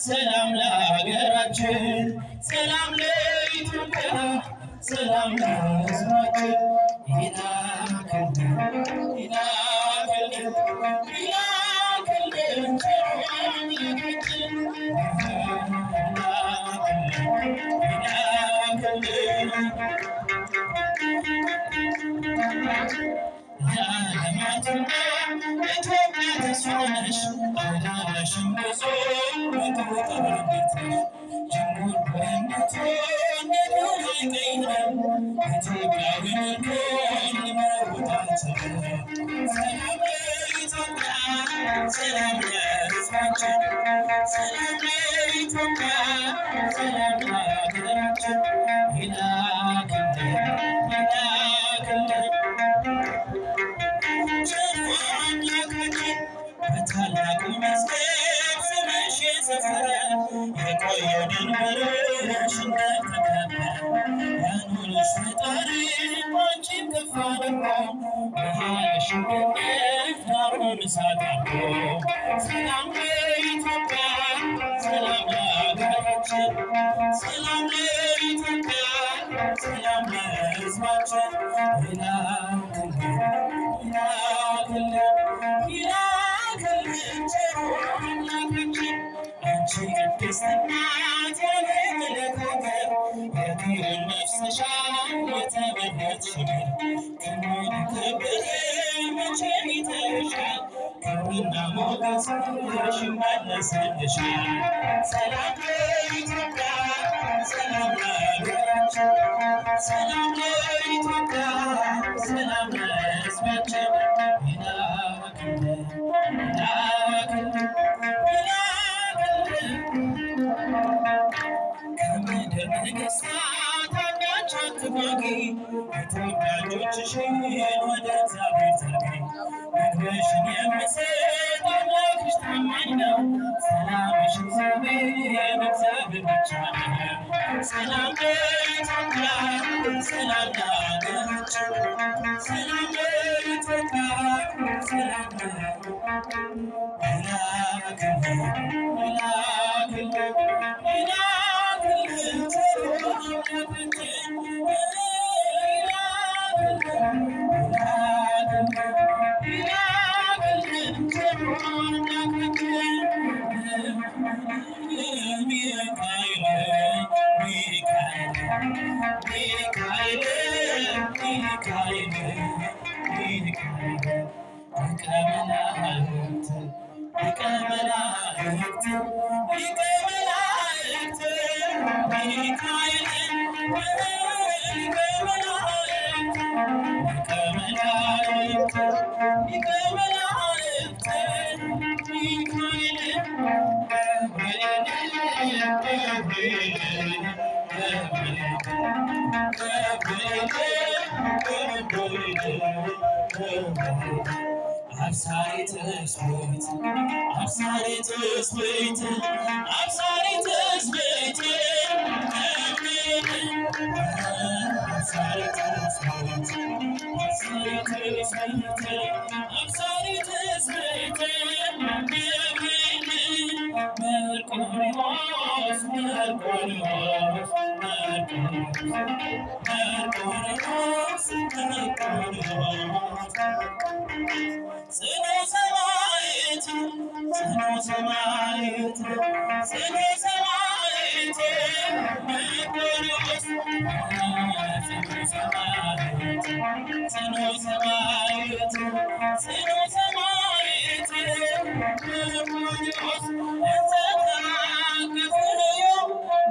ሰላም ለሀገራችን፣ ሰላም ለኢትዮጵያ፣ ሰላም ለሕዝባችን ይላክልን ይላክልን ይላክልን ቸሩ አምላካችን ኢትዮጵያ ተስፋ ነሽ አላማሽም ብዙ በተወጣለት ጅምር በእምነቱ ነገሩ አይቀይርም ኢትዮጵያዊን ኮን መውጣት ሰላም ለኢትዮጵያ ሰላም ለሕዝባችን ሰላም ለኢትዮጵያ ሰላም ክብርሽ እንደተከበረ ያኖርሽ ፈጣሪ አንቺን ከፍ አድርጎ መሃልሽን ገነት ዳሩን እሳት አድርጎ ሰላም ለኢትዮጵያ ሰላም ለሀገራችን ሰላም ለኢትዮጵያ ሰላም ለሕዝባችን ይላክልን ይላክልን ይላክልን ቸሩ አምላካችን አንቺ ቅድስት እናት የመለኮት ሀገር የክብር መፍሰሻ የተመረጥሽ ክብሩን ክብር መቼ ይተውሻል ክብርና ሞገስ ይመለስልሻል። ሰላም ለኢትዮጵያ ሰላም ለሀገራችን ሰላም ለኢትዮጵያ ሰላም ለሕዝባችን ይላክልን ይላክልን ከምድር ነገሥታት አንዳች አትጓጊ የተወዳጆችሽን ወደ እግዚአብሔር ዘርጊ ምግብሽን የምሰጥ አምላክሽ ታማኝ ነው ሰላምሽ እግዚአብሔር ብቻ ነው። ሰላም ለኢትዮጵያ ሰላም ለሀገራችን ሰላም ለኢትዮጵያ ሰላም ይላክልን ይላክልን ይላክልን ቸሩ አምላካችን ይላክልን ይላክልን ቸሩ አምላካችን ሚካኤል ሚካኤል ሚካኤል ሚካኤል ሊቀ መላእክት ሊቀ መላእክት ሊቀ መላእክት ሚካኤል ሊቀ መላእክት ሊቀ መላእክት ሊቀ መላእክት ሚካኤል አብሳሪ ትስብእት አብሳሪ ትስብእት አብሳሪ ትስብእት አብሳሪ ትስብእት አብሳሪ ትስብእት አብሳሪ ትስብእት መርቆሬዎስ መርቆሬዎስ መርቆሬዎስ መርቆሬዎስ ጽኑ ሰማዕት ጽኑ ሰማዕት ጽኑ ሰማዕት መርቆሬዎስ ጽኑ ሰማዕት ጽኑ ሰማዕት ጽኑ ሰማዕት መርቆሬዎስ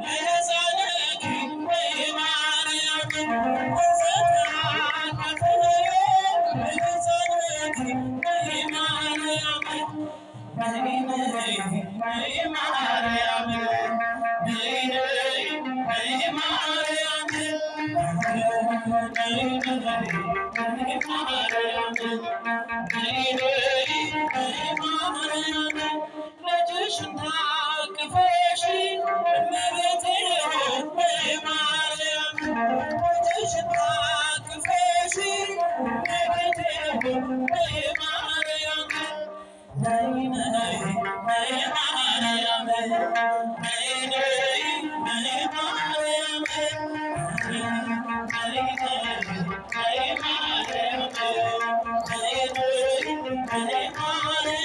ልጅሽን ታቅፈሽ እመቤቴ ማርያም ልጅሽን ታቅፈሽ እመቤቴ ማርያም ነይ ነይ ነይ ማርያም ነይ ነይ ነይ ማርያም ነይ ነይ ነይ ማርያም ነይ ነይ ነይ ማርያም